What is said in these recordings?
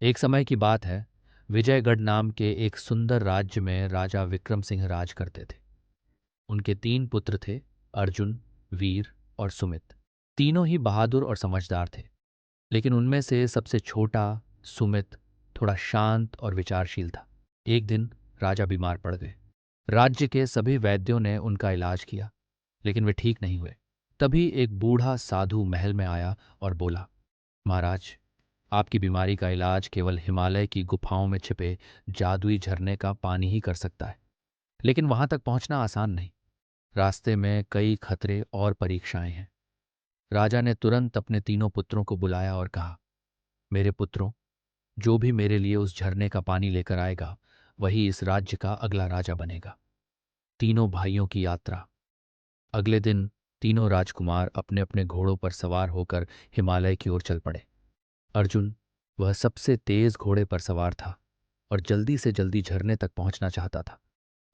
एक समय की बात है। विजयगढ़ नाम के एक सुंदर राज्य में राजा विक्रम सिंह राज करते थे। उनके 3 पुत्र थे, अर्जुन, वीर और सुमित। तीनों ही बहादुर और समझदार थे। लेकिन उनमें से सबसे छोटा सुमित थोड़ा शांत और विचारशील था। एक दिन राजा बीमार पड़ गए। राज्य के सभी वैद्यों ने उनका इलाज किया, लेकिन वे ठीक नहीं हुए। तभी एक बूढ़ा साधु महल में आया और बोला, महाराज, आपकी बीमारी का इलाज केवल हिमालय की गुफाओं में छिपे जादुई झरने का पानी ही कर सकता है। लेकिन वहां तक पहुंचना आसान नहीं। रास्ते में कई खतरे और परीक्षाएं हैं। राजा ने तुरंत अपने 3 पुत्रों को बुलाया और कहा, मेरे पुत्रों, जो भी मेरे लिए उस झरने का पानी लेकर आएगा वही इस राज्य का अगला राजा बनेगा। तीनों भाइयों की यात्रा। अगले दिन तीनों राजकुमार अपने अपने घोड़ों पर सवार होकर हिमालय की ओर चल पड़े। अर्जुन, वह सबसे तेज घोड़े पर सवार था और जल्दी से जल्दी झरने तक पहुंचना चाहता था।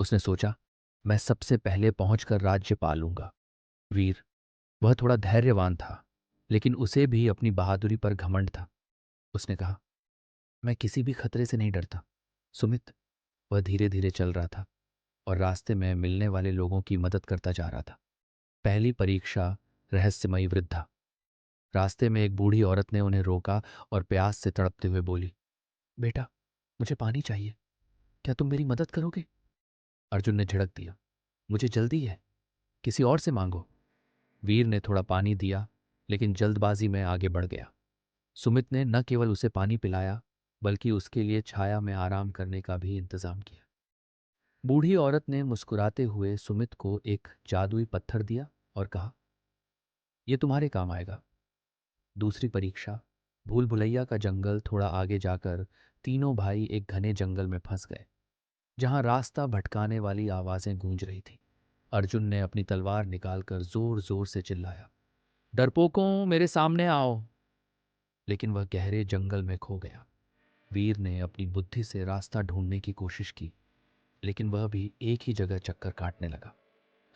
उसने सोचा, मैं सबसे पहले पहुंचकर राज्य पालूंगा। वीर, वह थोड़ा धैर्यवान था, लेकिन उसे भी अपनी बहादुरी पर घमंड था। उसने कहा, मैं किसी भी खतरे से नहीं डरता। सुमित, वह धीरे धीरे चल रहा था और रास्ते में मिलने वाले लोगों की मदद करता जा रहा था। पहली परीक्षा, रहस्यमयी वृद्धा। रास्ते में एक बूढ़ी औरत ने उन्हें रोका और प्यास से तड़पते हुए बोली, बेटा, मुझे पानी चाहिए, क्या तुम मेरी मदद करोगे? अर्जुन ने झिड़क दिया, मुझे जल्दी है, किसी और से मांगो। वीर ने थोड़ा पानी दिया, लेकिन जल्दबाजी में आगे बढ़ गया। सुमित ने न केवल उसे पानी पिलाया, बल्कि उसके लिए छाया में आराम करने का भी इंतजाम किया। बूढ़ी औरत ने मुस्कुराते हुए सुमित को एक जादुई पत्थर दिया और कहा, यह तुम्हारे काम आएगा। दूसरी परीक्षा, भूल भुलैया का जंगल। थोड़ा आगे जाकर तीनों भाई एक घने जंगल में फंस गए, जहां रास्ता भटकाने वाली आवाजें गूंज रही थी। अर्जुन ने अपनी तलवार निकालकर जोर जोर से चिल्लाया, डरपोकों, मेरे सामने आओ। लेकिन वह गहरे जंगल में खो गया। वीर ने अपनी बुद्धि से रास्ता ढूंढने की कोशिश की, लेकिन वह भी एक ही जगह चक्कर काटने लगा।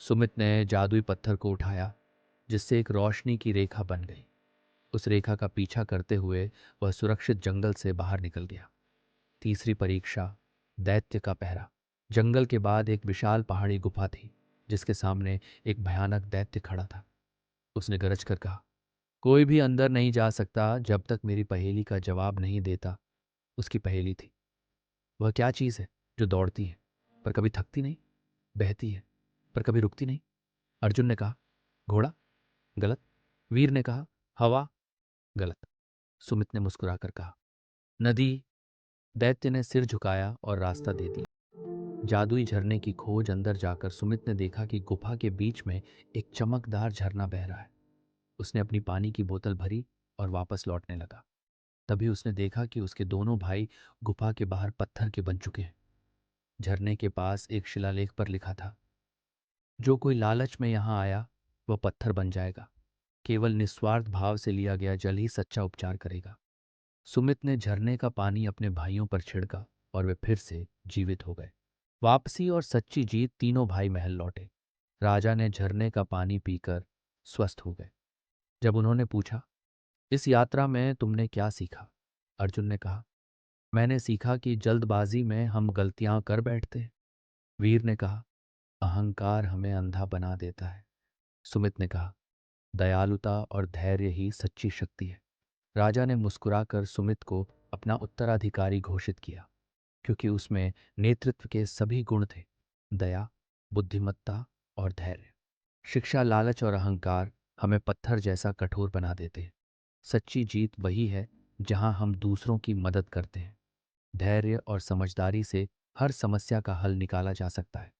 सुमित ने जादुई पत्थर को उठाया, जिससे एक रोशनी की रेखा बन गई। उस रेखा का पीछा करते हुए वह सुरक्षित जंगल से बाहर निकल गया। तीसरी परीक्षा, दैत्य का पहरा। जंगल के बाद एक विशाल पहाड़ी गुफा थी, जिसके सामने एक भयानक दैत्य खड़ा था। उसने गरज कर कहा, कोई भी अंदर नहीं जा सकता जब तक मेरी पहेली का जवाब नहीं देता। उसकी पहेली थी, वह क्या चीज है जो दौड़ती है पर कभी थकती नहीं, बहती है पर कभी रुकती नहीं? अर्जुन ने कहा, घोड़ा। गलत। वीर ने कहा, हवा। गलत। सुमित ने मुस्कुराकर कहा, नदी। दैत्य ने सिर झुकाया और रास्ता दे दिया। जादुई झरने की खोज। अंदर जाकर सुमित ने देखा कि गुफा के बीच में एक चमकदार झरना बह रहा है। उसने अपनी पानी की बोतल भरी और वापस लौटने लगा। तभी उसने देखा कि उसके दोनों भाई गुफा के बाहर पत्थर के बन चुके हैं। झरने के पास एक शिलालेख पर लिखा था, जो कोई लालच में यहां आया वह पत्थर बन जाएगा। केवल निस्वार्थ भाव से लिया गया जल ही सच्चा उपचार करेगा। सुमित ने झरने का पानी अपने भाइयों पर छिड़का और वे फिर से जीवित हो गए। वापसी और सच्ची जीत। तीनों भाई महल लौटे। राजा ने झरने का पानी पीकर स्वस्थ हो गए। जब उन्होंने पूछा, इस यात्रा में तुमने क्या सीखा? अर्जुन ने कहा, मैंने सीखा कि जल्दबाजी में हम गलतियां कर बैठते हैं। वीर ने कहा, अहंकार हमें अंधा बना देता है। सुमित ने कहा, दयालुता और धैर्य ही सच्ची शक्ति है। राजा ने मुस्कुराकर सुमित को अपना उत्तराधिकारी घोषित किया, क्योंकि उसमें नेतृत्व के सभी गुण थे, दया, बुद्धिमत्ता और धैर्य। शिक्षा, लालच और अहंकार हमें पत्थर जैसा कठोर बना देते हैं। सच्ची जीत वही है जहां हम दूसरों की मदद करते हैं। धैर्य और समझदारी से हर समस्या का हल निकाला जा सकता है।